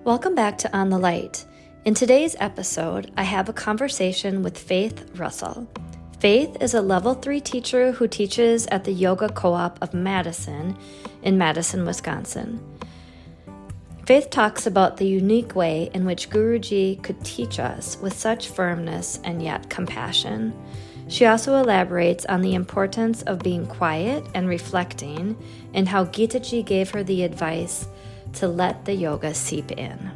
Welcome back to On the Light. In today's episode, I have a conversation with Faith Russell. Faith is a level 3 teacher who teaches at the Yoga Co-Op of Madison in Madison, Wisconsin. Faith talks about the unique way in which Guruji could teach us with such firmness and yet compassion. She also elaborates on the importance of being quiet and reflecting, and how Geetaji gave her the advice to let the yoga seep in.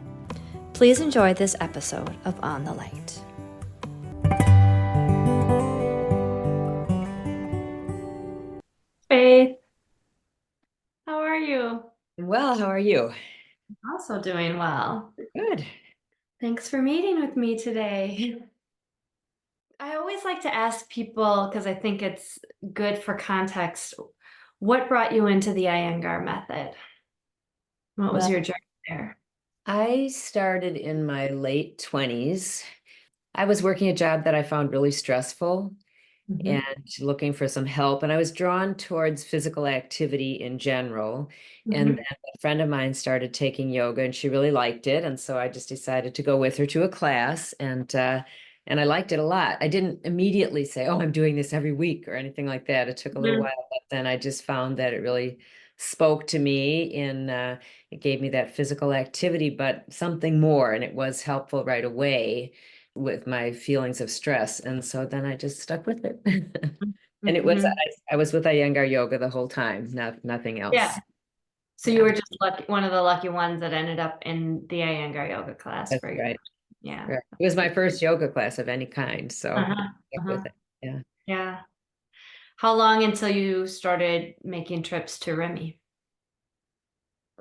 Please enjoy this episode of On the Light. Faith, how are you? Well, how are you? Also doing well. Good. Thanks for meeting with me today. I always like to ask people, because I think it's good for context, what brought you into the Iyengar method? What was Well, your journey there? I started in my late 20s. I was working a job that I found really stressful and looking for some help. And I was drawn towards physical activity in general. And then a friend of mine started taking yoga and she really liked it. And so I just decided to go with her to a class and I liked it a lot. I didn't immediately say, oh, I'm doing this every week or anything like that. It took a little while, but then I just found that it really spoke to me in it gave me that physical activity, but something more. And it was helpful right away with my feelings of stress. And so then I just stuck with it. And it was, I was with Iyengar yoga the whole time, nothing Yeah. else. So you were just lucky, one of the lucky ones that ended up in the Iyengar yoga class That's for you. right. Yeah. Right. It was my first yoga class of any kind. So I stuck with it. Yeah. Yeah. How long until you started making trips to Remy?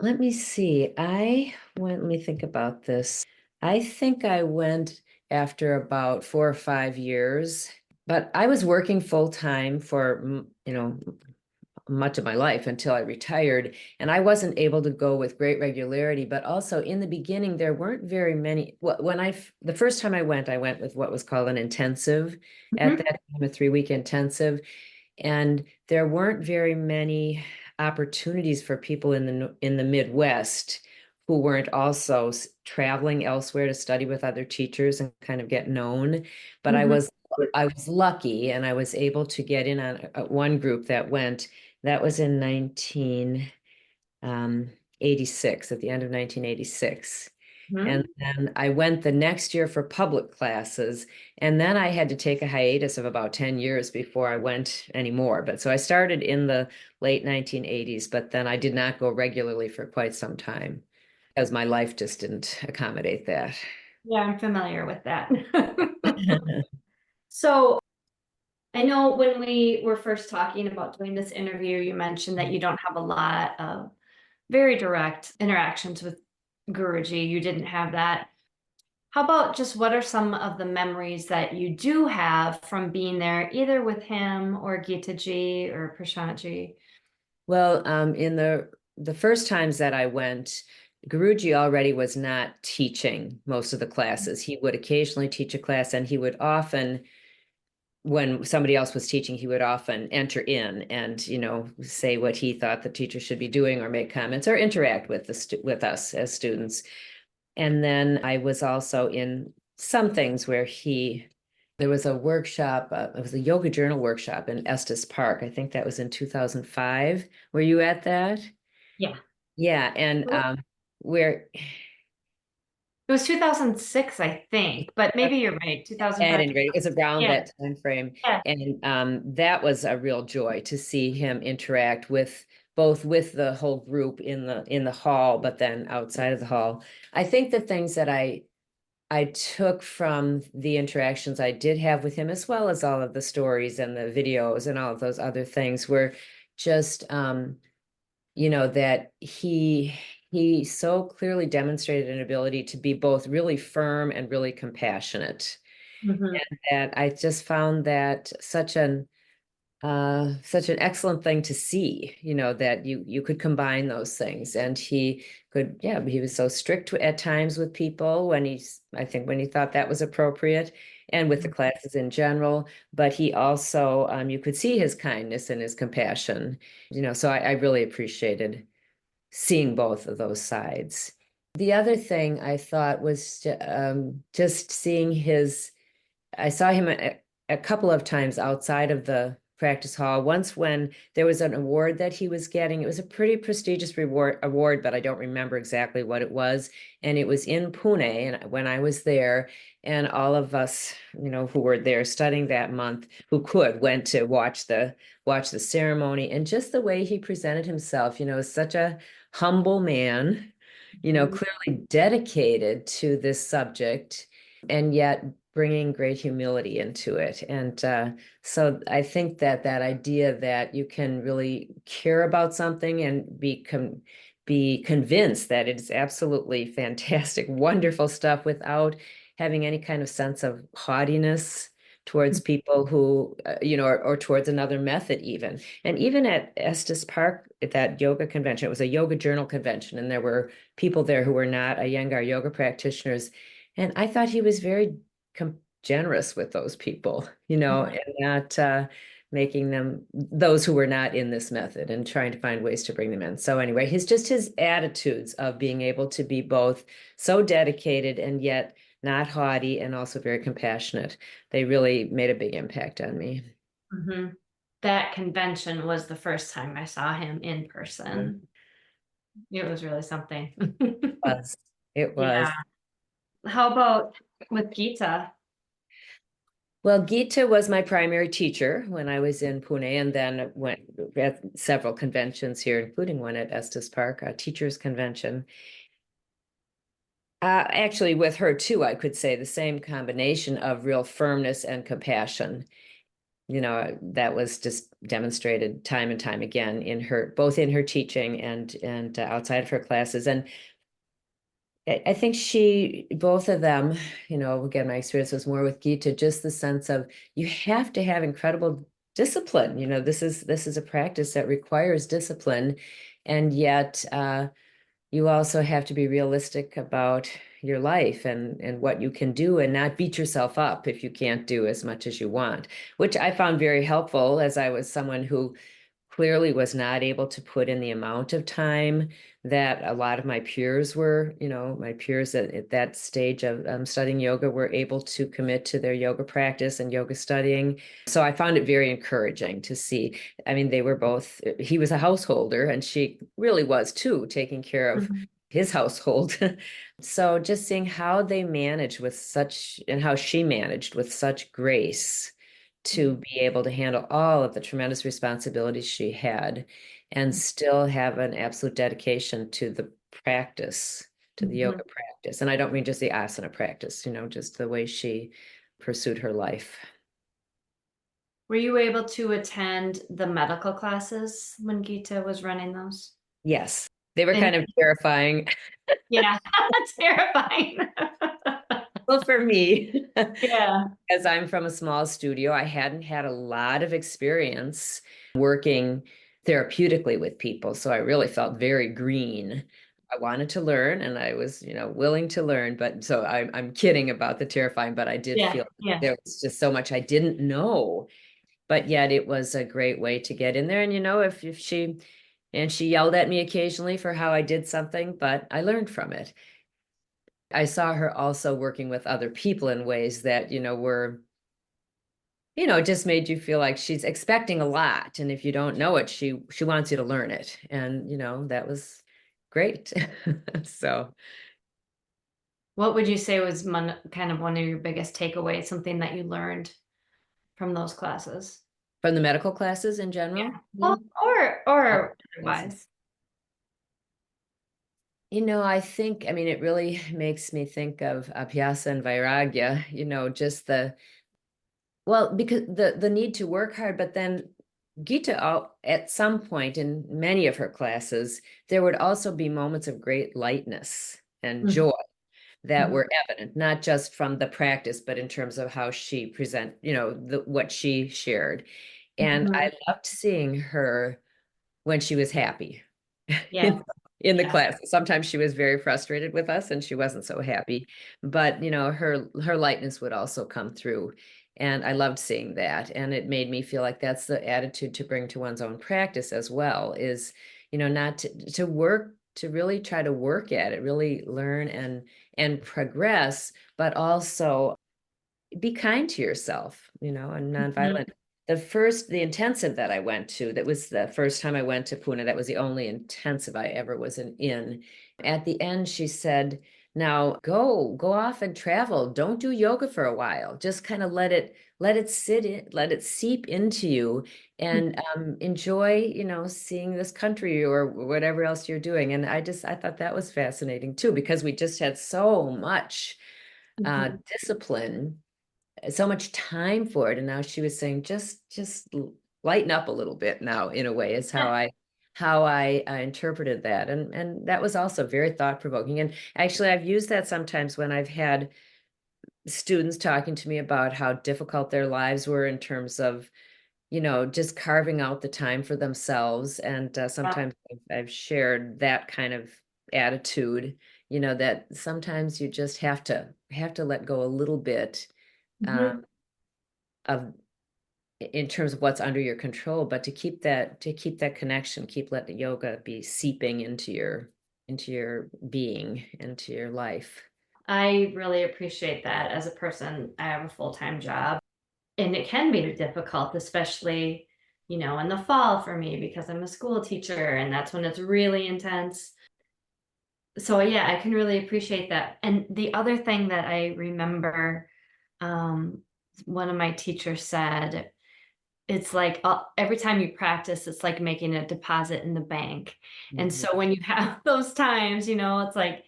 Let me see. Let me think about this. I think I went after about 4 or 5 years, but I was working full time for, much of my life until I retired. And I wasn't able to go with great regularity, but also in the beginning, there weren't very many. The first time I went with what was called an intensive at that time, a 3-week intensive. And there weren't very many opportunities for people in the Midwest who weren't also traveling elsewhere to study with other teachers and kind of get known. But I was lucky and I was able to get in on one group that went. That was in 1986, at the end of 1986. And then I went the next year for public classes. And then I had to take a hiatus of about 10 years before I went anymore. But so I started in the late 1980s, but then I did not go regularly for quite some time because my life just didn't accommodate that. Yeah, I'm familiar with that. So I know when we were first talking about doing this interview, you mentioned that you don't have a lot of very direct interactions with Guruji. You didn't have that. How about just what are some of the memories that you do have from being there, either with him or Geetaji or Prashantji? Well, in the first times that I went, Guruji already was not teaching most of the classes. He would occasionally teach a class, and he would often, when somebody else was teaching, he would often enter in and, say what he thought the teacher should be doing or make comments or interact with with us as students. And then I was also in some things where there was a workshop, it was a yoga journal workshop in Estes Park. I think that was in 2005. Were you at that? Yeah. Yeah, and where It was 2006, I think, but maybe you're right. at 2005. any rate, it was around Yeah. that time frame. Yeah. And that was a real joy to see him interact with both with the whole group in the hall, but then outside of the hall. I think the things that I took from the interactions I did have with him, as well as all of the stories and the videos and all of those other things, were just that he so clearly demonstrated an ability to be both really firm and really compassionate. And that I just found that such an excellent thing to see, that you could combine those things. And he could, yeah, he was so strict at times with people I think when he thought that was appropriate, and with the classes in general. But he also, you could see his kindness and his compassion, so I really appreciated seeing both of those sides. The other thing I thought was just seeing I saw him a couple of times outside of the practice hall. Once when there was an award that he was getting, it was a pretty prestigious award, but I don't remember exactly what it was. And it was in Pune, and when I was there, and all of us, who were there studying that month, who could, went to watch the ceremony, and just the way he presented himself, such a humble man, Mhm. clearly dedicated to this subject, and yet bringing great humility into it. And so I think that idea that you can really care about something and be convinced that it's absolutely fantastic, wonderful stuff without having any kind of sense of haughtiness towards people who, or towards another method even. And even at Estes Park, at that yoga convention, it was a yoga journal convention, and there were people there who were not Iyengar yoga practitioners. And I thought he was very generous with those people, and not making them those who were not in this method, and trying to find ways to bring them in. So anyway, his attitudes of being able to be both so dedicated and yet not haughty, and also very compassionate, they really made a big impact on me. Mhm. That convention was the first time I saw him in person. It was really something. Was. It Yeah. was. How about with Geeta? Well, Gita was my primary teacher when I was in Pune, and then went at several conventions here, including one at Estes Park, a teachers convention. Actually, with her too, I could say the same combination of real firmness and compassion. That was just demonstrated time and time again both in her teaching and outside of her classes. And I think both of them, again, my experience was more with Gita, just the sense of you have to have incredible discipline. This is a practice that requires discipline, and yet you also have to be realistic about your life and what you can do, and not beat yourself up if you can't do as much as you want, which I found very helpful, as I was someone who clearly was not able to put in the amount of time that a lot of my peers were. My peers at that stage of studying yoga were able to commit to their yoga practice and yoga studying. So I found it very encouraging to see. I mean, he was a householder, and she really was too, taking care of Mhm. his household. So just seeing how they managed and how she managed with such grace to be able to handle all of the tremendous responsibilities she had, and still have an absolute dedication to the practice, to the Mhm. yoga practice. And I don't mean just the asana practice, just the way she pursued her life. Were you able to attend the medical classes when Geeta was running those? Yes, they were And kind of terrifying. yeah, terrifying. Well, for me, Yeah. as I'm from a small studio, I hadn't had a lot of experience working therapeutically with people. So I really felt very green. I wanted to learn, and I was, willing to learn. But so I'm kidding about the terrifying, but I did Yeah. feel Yeah. there was just so much I didn't know. But yet it was a great way to get in there. And, she yelled at me occasionally for how I did something, but I learned from it. I saw her also working with other people in ways that, were, just made you feel like she's expecting a lot. And if you don't know it, she wants you to learn it. And, that was great. So What would you say was kind of one of your biggest takeaways, something that you learned from those classes? from the medical classes in Yeah. general. Well, Oh, or classes. otherwise. I think, I mean, it really makes me think of Abhyasa and Vairagya, just because the need to work hard, but then Gita, at some point in many of her classes, there would also be moments of great lightness and Mhm. joy that Mhm. were evident, not just from the practice, but in terms of how she what she shared. And Mhm. I loved seeing her when she was happy Yeah. in the Yeah. class. Sometimes she was very frustrated with us and she wasn't so happy, but her lightness would also come through. And I loved seeing that. And it made me feel like that's the attitude to bring to one's own practice as well, is, not to work to really try to work at it, really learn and progress, but also be kind to yourself, and Mhm. nonviolent. The intensive that I went to, that was the first time I went to Pune. That was the only intensive I ever was in. At the end, she said, now go off and travel. Don't do yoga for a while. Just kind of let it sit in, let it seep into you and enjoy, seeing this country or whatever else you're doing. And I thought that was fascinating too, because we just had so much Mhm. discipline, so much time for it. And now she was saying, just lighten up a little bit now, in a way, is how I interpreted that. And that was also very thought provoking. And actually, I've used that sometimes when I've had students talking to me about how difficult their lives were in terms of, just carving out the time for themselves. And sometimes I've shared that kind of attitude, that sometimes you just have to let go a little bit, Mhm. um, of in terms of what's under your control, but to keep that connection, let yoga be seeping into your being, into your life. I really appreciate that. As a person, I have a full-time job, and it can be difficult, especially, in the fall for me because I'm a school teacher and that's when it's really intense. So yeah, I can really appreciate that. And the other thing that I remember, um, one of my teachers said, it's like every time you practice, it's like making a deposit in the bank. And Mhm. so when you have those times, it's like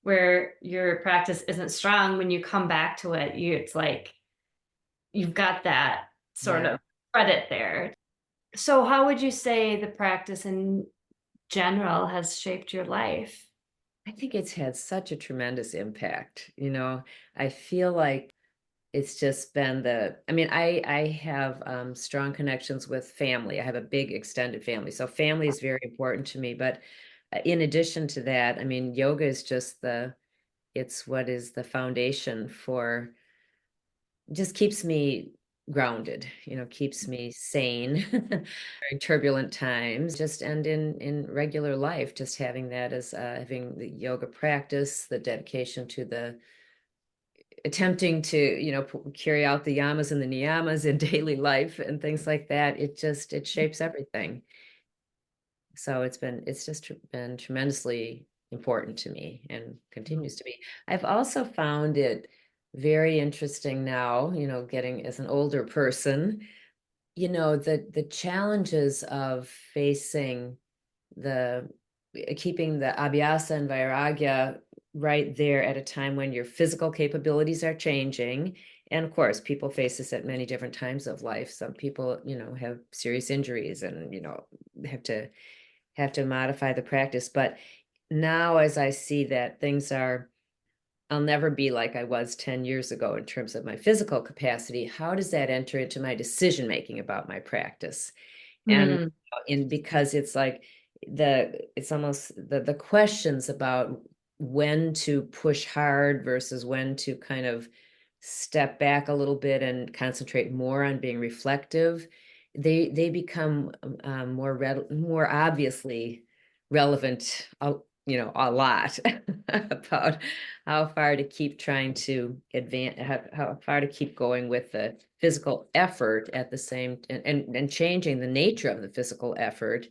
where your practice isn't strong, when you come back to it, it's like you've got that sort Yeah. of credit there. So how would you say the practice in general has shaped your life? I think it's had such a tremendous impact. I feel like it's just been I mean, I have strong connections with family. I have a big extended family. So family is very important to me. But in addition to that, I mean, yoga is just it's what is the foundation for, just keeps me grounded, keeps me sane during turbulent times, just and in regular life, just having that as having the yoga practice, the dedication to the attempting to, carry out the yamas and the niyamas in daily life and things like that. It shapes everything. So it's just been tremendously important to me and continues to be. I've also found it very interesting now, getting as an older person, the challenges of facing the keeping the abhyasa and vairagya right there at a time when your physical capabilities are changing. And of course, people face this at many different times of life. Some people, have serious injuries and, have to modify the practice. But now, as I see that I'll never be like I was 10 years ago in terms of my physical capacity. How does that enter into my decision making about my practice? And Mm. because it's almost the questions about when to push hard versus when to kind of step back a little bit and concentrate more on being reflective, they become more obviously relevant, a lot about how far to keep trying to advance, how far to keep going with the physical effort at the same, and changing the nature of the physical effort,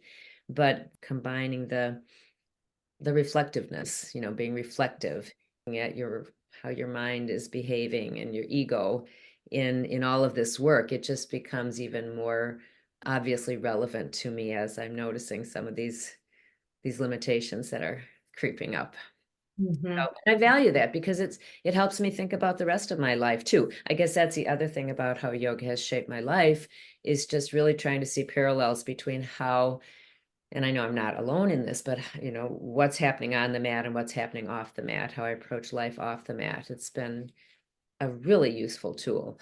but combining the reflectiveness, being reflective at how your mind is behaving and your ego in all of this work. It just becomes even more obviously relevant to me as I'm noticing some of these limitations that are creeping up. Mhm. So, and I value that because it helps me think about the rest of my life too. I guess that's the other thing about how yoga has shaped my life, is just really trying to see parallels between how, and I know I'm not alone in this, but what's happening on the mat and what's happening off the mat, how I approach life off the mat. It's been a really useful tool,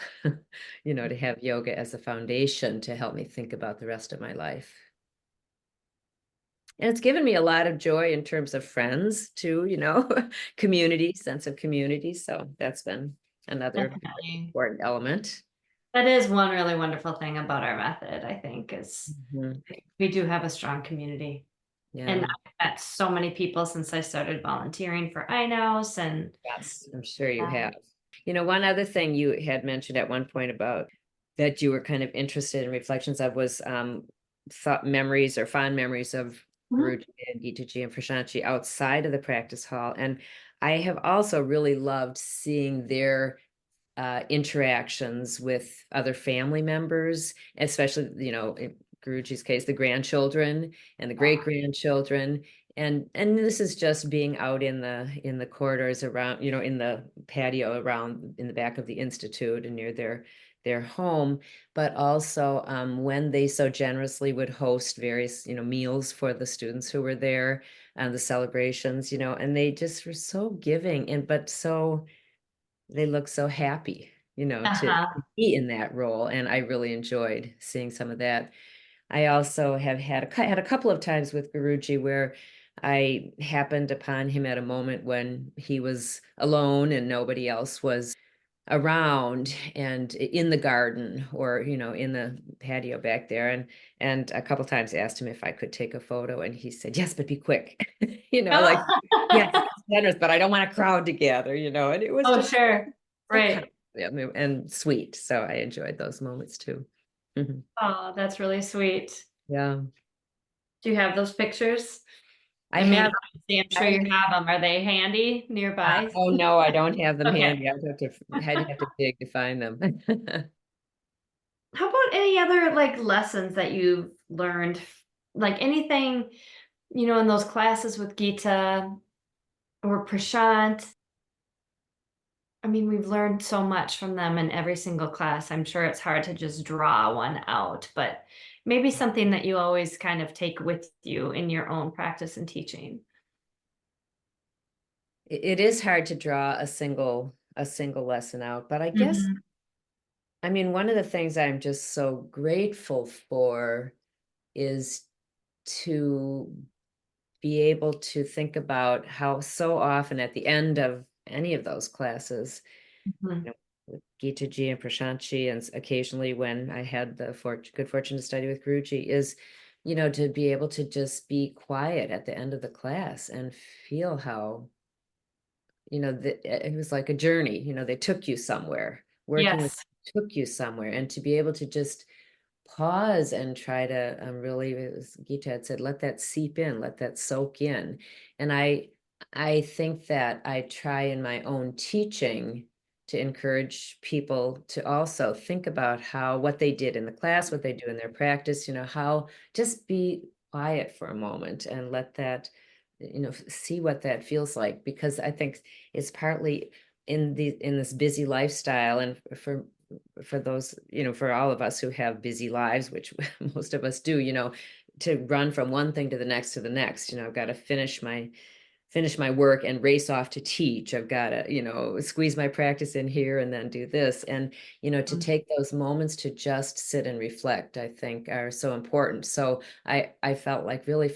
to have yoga as a foundation to help me think about the rest of my life. And it's given me a lot of joy in terms of friends too, community, sense of community. So that's been another Definitely. important element. That is one really wonderful thing about our method, I think, is Mhm. we do have a strong community. And Yeah. I've met so many people since I started volunteering for INOS and Yes, I'm sure you um, have. One other thing you had mentioned at one point about that you were kind of interested in reflections of was thought memories or fond memories of mhm. Guruji and Geetaji and Prashanti outside of the practice hall. And I have also really loved seeing their interactions with other family members, especially, in Guruji's case, the grandchildren and the great grandchildren. And this is just being out in the corridors around, in the patio around in the back of the institute and near their home, but also when they so generously would host various, meals for the students who were there and the celebrations, and they just were so giving and but so they look so happy, to Uh-huh. be in that role. And I really enjoyed seeing some of that. I also have had a couple of times with Guruji where I happened upon him at a moment when he was alone and nobody else was around and in the garden or in the patio back there, and a couple times asked him if I could take a photo, and he said yes, but be quick. Like, yes, Oh. it's generous, but I don't want a crowd to gather, and it was Oh, just sure. so kind Right. and sweet, so I enjoyed those moments too. Mhm. Oh, that's really sweet. Yeah, Do you have those pictures? I I mean, have. I'm sure you have them. Are they handy nearby? Oh no, I don't have them Okay. handy. I'd have to dig to find them. How about any other like lessons that you've learned? Like anything, in those classes with Geeta or Prashant? I mean, we've learned so much from them in every single class. I'm sure it's hard to just draw one out, but maybe something that you always kind of take with you in your own practice and teaching. It is hard to draw a single lesson out, but I guess, Mhm. I mean, one of the things I'm just so grateful for is to be able to think about how so often at the end of any of those classes, Mhm. with Geetaji and Prashanti, and occasionally when I had the good fortune to study with Guruji, is, to be able to just be quiet at the end of the class and feel how, it was like a journey, they took you somewhere, working with Yes. took you somewhere, and to be able to just pause and try to really, as Gita had said, let that seep in, let that soak in. And I think that I try in my own teaching to encourage people to also think about how what they did in the class, what they do in their practice, how just be quiet for a moment and let that, see what that feels like. Because I think it's partly in this busy lifestyle, and for those, for all of us who have busy lives, which most of us do, to run from one thing to the next to the next. I've got to finish my work and race off to teach. I've got to, squeeze my practice in here and then do this. And, to Mhm. take those moments to just sit and reflect, I think are so important. So I felt like really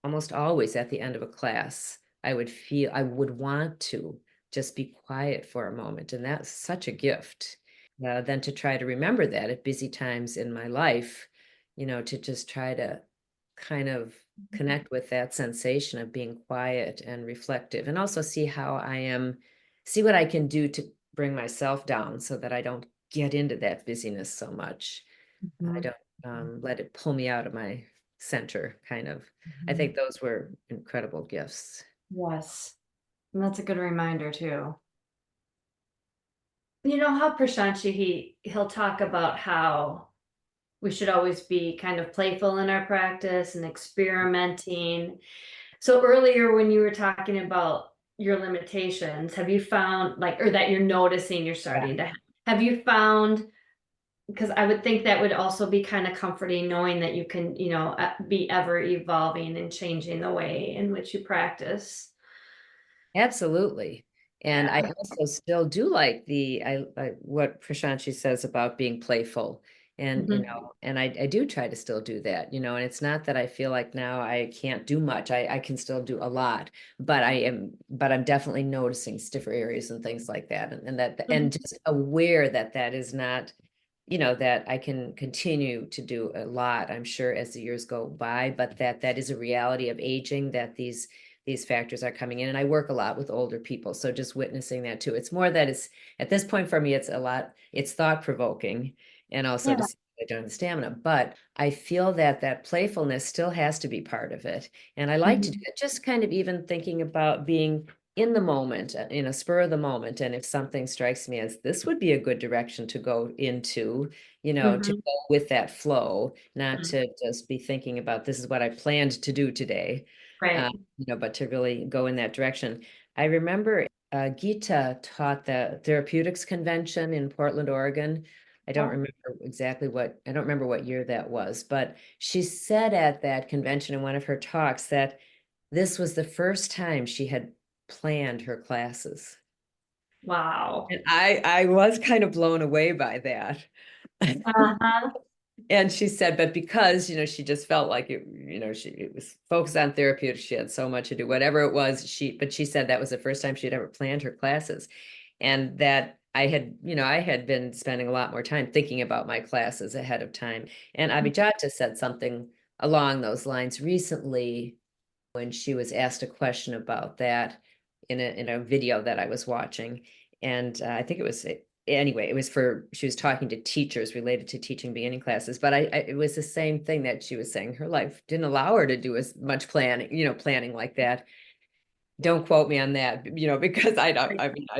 almost always at the end of a class, I would want to just be quiet for a moment. And that's such a gift. Than to try to remember that at busy times in my life, to just try to kind of connect with that sensation of being quiet and reflective, and also see what I can do to bring myself down so that I don't get into that busyness so much. I Mhm. don't let it pull me out of my center, kind of. I Mhm. think those were incredible gifts. Yes. And that's a good reminder too. You know how Prashanti he'll talk about how we should always be kind of playful in our practice and experimenting. So earlier when you were talking about your limitations, have you found like, or that you're noticing you're starting to have you found, because I would think that would also be kind of comforting knowing that you can, be ever evolving and changing the way in which you practice. Absolutely. And I Yeah. also still do like what Prashanti says about being playful. And, Mhm. and I do try to still do that, and it's not that I feel like now I can't do much. I can still do a lot, but I'm definitely noticing stiffer areas and things like that. And Mhm. just aware that that is not that I can continue to do a lot, I'm sure, as the years go by, but that is a reality of aging, that these factors are coming in. And I work a lot with older people. So just witnessing that too. It's more that it's at this point for me, it's thought provoking, and also to Yeah. see I don't have the stamina. But I feel that playfulness still has to be part of it. And I like to do Mhm. it, just kind of even thinking about being in the moment, in a spur of the moment. And if something strikes me as this would be a good direction to go into, to Mhm. go with that flow, not to just be thinking about this is what I planned to do today, Right. but to really go in that direction. I remember Geeta taught the therapeutics convention in Portland, Oregon. Oh, I don't remember what year that was, but she said at that convention in one of her talks that this was the first time she had planned her classes. wow. And I was kind of blown away by that. Uh-huh. And she said, but because, she just felt like it was focused on therapeutics. She had so much to do, whatever it was. But she said that was the first time she'd ever planned her classes. And that I had been spending a lot more time thinking about my classes ahead of time. And Abhijata said something along those lines recently when she was asked a question about that in a video that I was watching. And I think it was anyway, it was she was talking to teachers related to teaching beginning classes, but it was the same thing that she was saying. Her life didn't allow her to do as much planning like that. Don't quote me on that, because I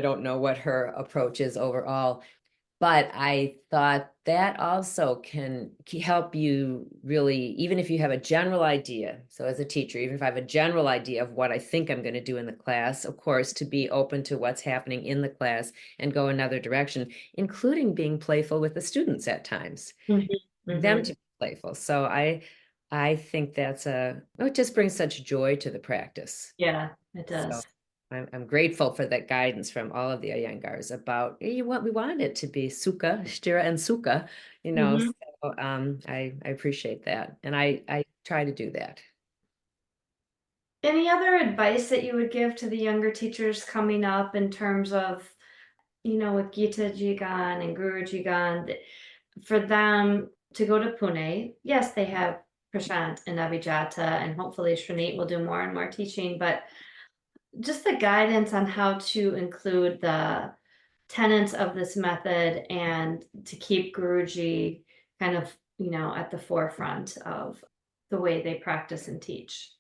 don't know what her approach is overall. But I thought that also can help you really, even if you have a general idea. So as a teacher, even if I have a general idea of what I think I'm going to do in the class, of course, to be open to what's happening in the class and go another direction, including being playful with the students at times, Mhm. them to Mhm. be playful. So I think it just brings such joy to the practice. Yeah, it So does. I'm grateful for that guidance from all of the Iyengars about we want it to be sukha, sthira, and sukha, Mhm. So I appreciate that, and I try to do that. Any other advice that you would give to the younger teachers coming up in terms of, with Geetaji Gan and Guruji Gan, for them to go to Pune? Yes, they have Prashant and Abhijata, and hopefully Shreneet will do more and more teaching, but just the guidance on how to include the tenets of this method and to keep Guruji kind of, at the forefront of the way they practice and teach.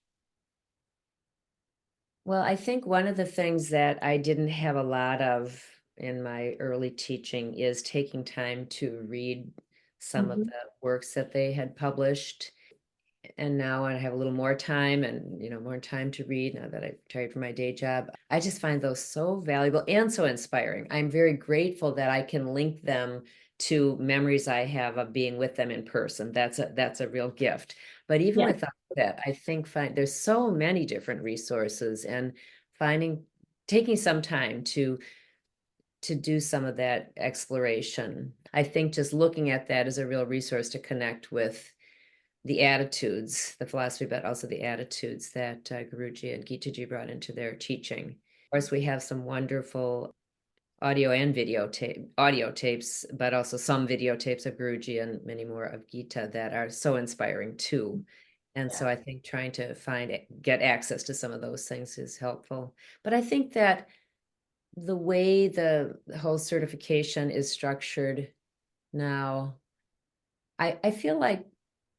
Well, I think one of the things that I didn't have a lot of in my early teaching is taking time to read some of Mhm. the works that they had published. And now I have a little more time and more time to read now that I've retired from my day job. I just find those so valuable and so inspiring. I'm very grateful that I can link them to memories I have of being with them in person. That's a real gift. But even Yeah. without that, I think there's so many different resources, and finding taking some time to do some of that exploration. I think just looking at that is a real resource to connect with the attitudes, the philosophy, but also the attitudes that Guruji and Geetaji brought into their teaching. Of course, we have some wonderful audio tapes, but also some videotapes of Guruji and many more of Gita that are so inspiring too. And Yeah. so I think trying to get access to some of those things is helpful. But I think that the way the whole certification is structured now, I feel like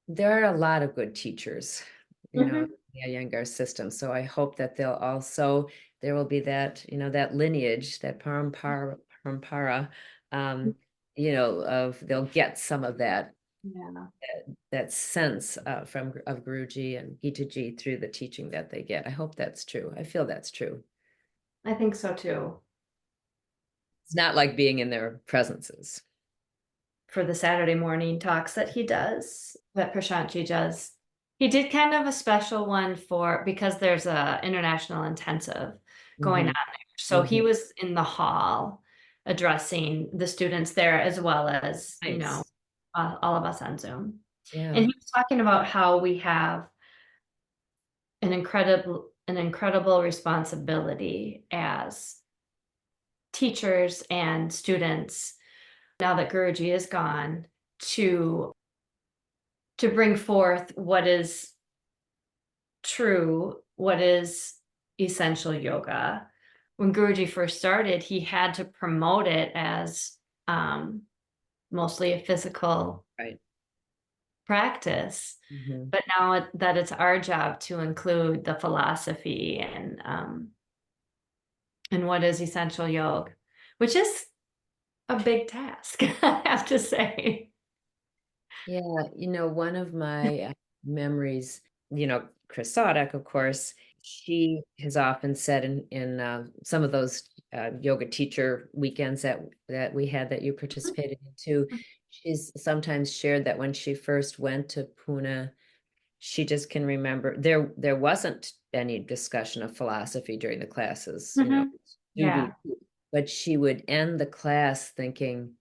there are a lot of good teachers, Mhm. in the Iyengar system. So I hope that there will be that lineage, that parampara, um, they'll get some of Yeah, that sense of Guruji and Gitaji through the teaching that they get. I hope that's true. I feel that's true. I think so too. It's not like being in their presences. For the Saturday morning talks that he does, that Prashantji does. He did kind of a special one because there's a international intensive going on Hmm. there. So he Hmm. was in the hall addressing the students there as well as, Nice. all of us on Zoom. And Yeah. he was talking about how we have an incredible responsibility as teachers and students now that Guruji is gone, to bring forth what is true, what is essential yoga. When Guruji first started, he had to promote it as mostly a physical Right. practice. Mhm. But now that it's our job to include the philosophy and what is essential yoga, which is a big task, I have to say. Yeah, one of my memories, Chris Sadek, of course, she has often said in some of those yoga teacher weekends that we had that you participated in too, she's sometimes shared that when she first went to Pune, she just can remember there wasn't any discussion of philosophy during the classes, Mhm. do, Yeah. but she would end the class thinking,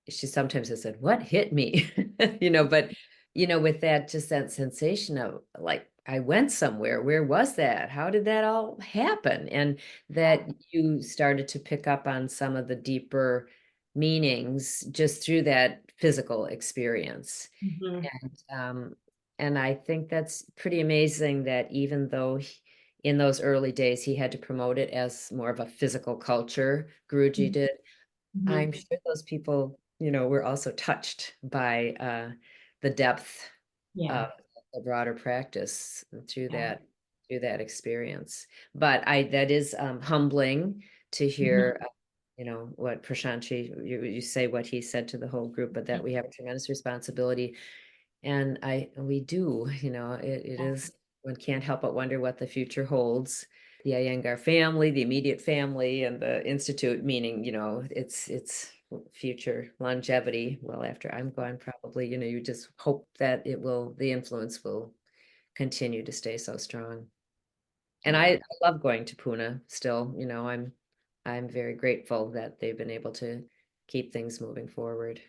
she sometimes has said, "What hit me?" But with that sensation of like, I went somewhere. Where was that? How did that all happen? And that you started to pick up on some of the deeper meanings just through that physical experience. Mhm. And I think that's pretty amazing that even though in those early days he had to promote it as more of a physical culture, Guruji did. I'm Mhm. sure those people, were also touched by the depth Yeah. of the broader practice through Yeah. that experience. But that is humbling to Mhm. hear, what Prashanti, you say what he said to the whole group, but that we have a tremendous responsibility. And we do, it is, one can't help but wonder what the future holds. The Iyengar family, the immediate family, and the institute, meaning, it's future longevity. Well, after I'm gone, probably, you just hope that the influence will continue to stay so strong. And Yeah. I love going to Pune still, I'm very grateful that they've been able to keep things moving forward.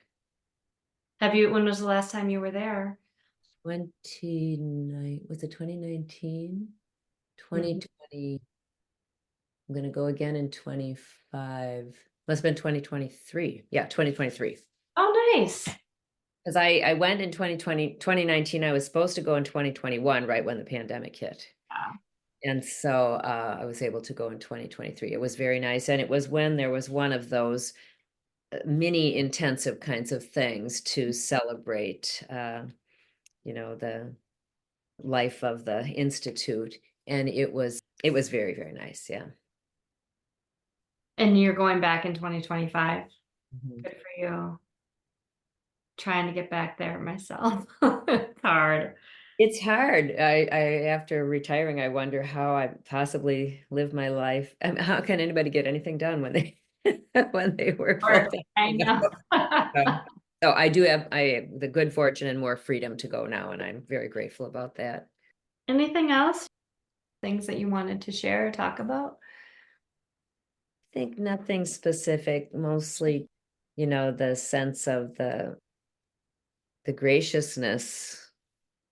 When was the last time you were there? 29, was it 2019? Mhm. 2020. I'm going to go again in 25. Must have been 2023. Yeah, 2023. Oh, nice. Because I went in 2019. I was supposed to go in 2021, right when the pandemic hit. Yeah. And so I was able to go in 2023. It was very nice. And it was when there was one of those mini intensive kinds of things to celebrate, the life of the institute. And it was very, very nice. Yeah. And you're going back in 2025. Mhm. Good for you. Trying to get back there myself. It's hard. It's hard. I after retiring, I wonder how I possibly live my life. I mean, how can anybody get anything done when they when they work full Hard. time? I know. So, so I do have the good fortune and more freedom to go now, and I'm very grateful about that. Anything else? Things that you wanted to share or talk about? I think nothing specific, mostly, the sense of the graciousness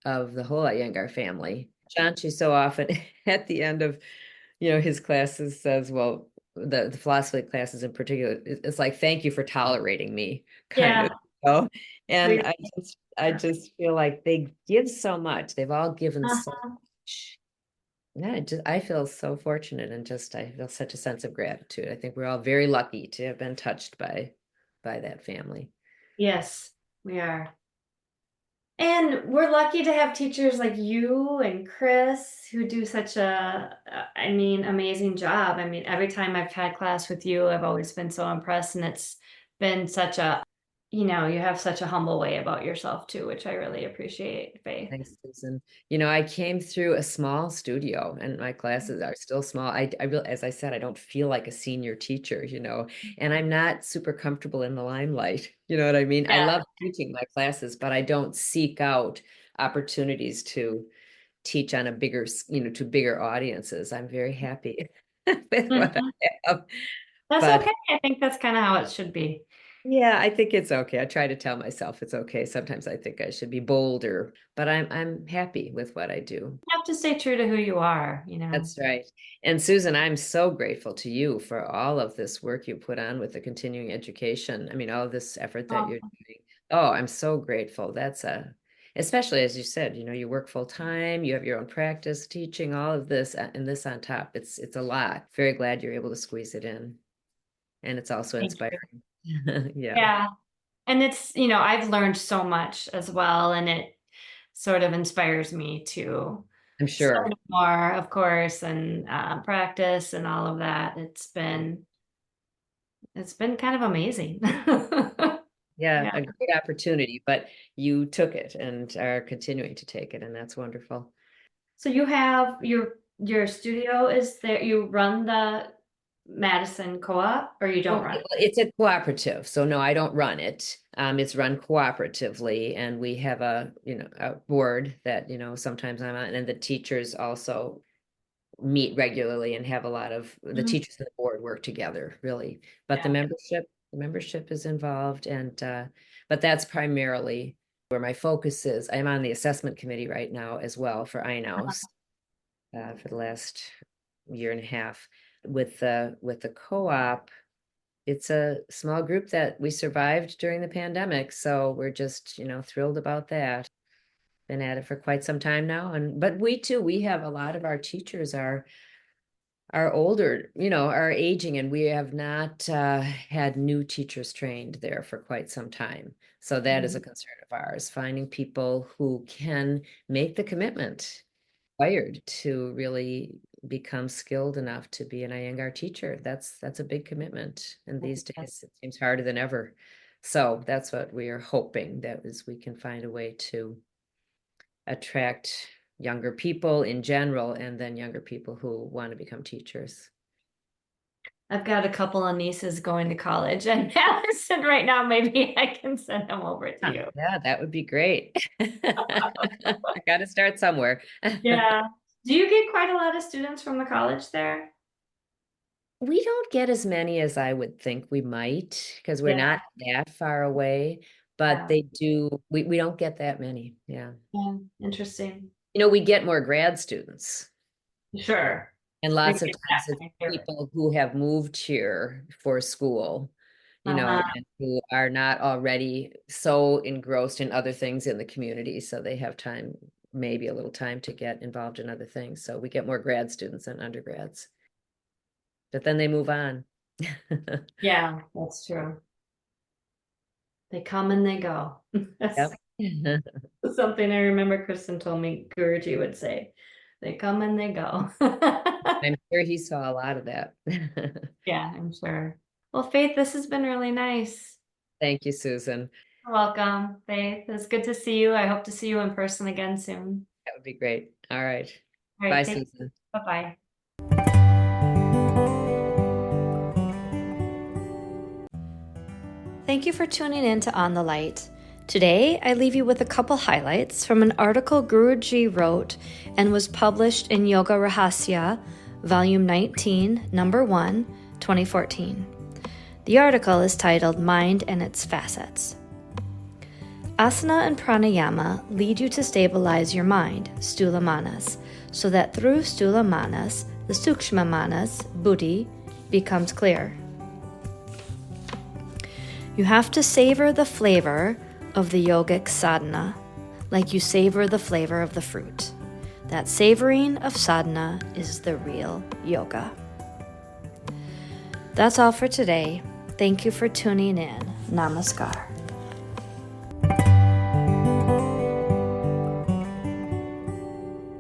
of the whole Iyengar family. Shanti so often at the end of his classes says, well, the philosophy classes in particular, it's like, thank you for tolerating me, kind of, Yeah. you know? And I just feel like they give so much. They've all given so Uh-huh. much. Yeah, I feel so fortunate, and just I feel such a sense of gratitude. I think we're all very lucky to have been touched by that family. Yes, we are. And we're lucky to have teachers like you and Chris who do such amazing job. I mean, every time I've had class with you, I've always been so impressed, and it's been you have such a humble way about yourself too, which I really appreciate, Faith. Thanks, Susan. I came through a small studio, and my classes are still small. As I said, I don't feel like a senior teacher, and I'm not super comfortable in the limelight. You know what I mean? I Yeah. love teaching my classes, but I don't seek out opportunities to teach on to bigger audiences. I'm very happy with what Mhm. I have. That's But okay. I think that's kind of how it should be. Yeah, I think it's okay. I try to tell myself it's okay. Sometimes I think I should be bolder, but I'm happy with what I do. You have to stay true to who you are, That's right. And Susan, I'm so grateful to you for all of this work you put on with the continuing education. I mean, all of this effort that Oh, you're doing. Oh, I'm so grateful. Especially as you said, you work full time, you have your own practice, teaching, all of this and this on top. It's a lot. Very glad you're able to squeeze it in. And it's also thank you. inspiring. Yeah, Yeah. And it's, I've learned so much as well, and it sort of inspires me to I'm study sure. more, of course, and practice and all of that. It's been kind of amazing. Yeah, Yeah. a great opportunity, but you took it and are continuing to take it, and that's wonderful. So you have your studio is there, you run the Madison Co-op, or you don't Okay, run it? well, it's a cooperative, so no, I don't run it. It's run cooperatively, and we have a board that, sometimes I'm on, and the teachers also meet regularly and have a lot of the Mhm. teachers and the board work together, really. But Yeah. the membership is involved, and but that's primarily where my focus is. I'm on the assessment committee right now as well for INOS for the last year and a half. With the co-op, it's a small group that we survived during the pandemic, so we're just, thrilled about that. Been at it for quite some time now, and but we have a lot of our teachers are older, are aging, and we have not had new teachers trained there for quite some time. So that is a Mhm. concern of ours, finding people who can make the commitment required to really become skilled enough to be an Iyengar teacher. That's a big commitment. And these days it seems harder than ever. So that's what we are hoping, that is we can find a way to attract younger people in general, and then younger people who want to become teachers. I've got a couple of nieces going to college and Madison right now. Maybe I can send them over to Huh, you. yeah, that would be great. I got to start somewhere. Yeah. Do you get quite a lot of students from the college there? We don't get as many as I would think we might, because we're Yeah. not that far away, but Yeah. we don't get that many. Yeah. Yeah. Interesting. We get more grad students, Sure. and We lots of get times that it's kind of here. people who have moved here for school, Uh-huh. and who are not already so engrossed in other things in the community. So they have time, maybe a little time to get involved in other things. So we get more grad students than undergrads, but then they move on. Yeah, that's true. They come and they go. That's Yep. something I remember Kristen told me Guruji would say. They come and they go. I'm sure he saw a lot of that. Yeah, I'm sure. Well, Faith, this has been really nice. Thank you, Susan. You're welcome, Faith. It's good to see you. I hope to see you in person again soon. That would be great. All right. All right, Bye, take Susan. bye-bye. Thank you for tuning in to On the Light. Today, I leave you with a couple highlights from an article Guruji wrote and was published in Yoga Rahasya, Volume 19, Number 1, 2014. The article is titled Mind and Its Facets. Asana and pranayama lead you to stabilize your mind, stula manas, so that through stula manas, the sukshma manas, buddhi, becomes clear. You have to savor the flavor of the yogic sadhana, like you savor the flavor of the fruit. That savoring of sadhana is the real yoga. That's all for today. Thank you for tuning in. Namaskar.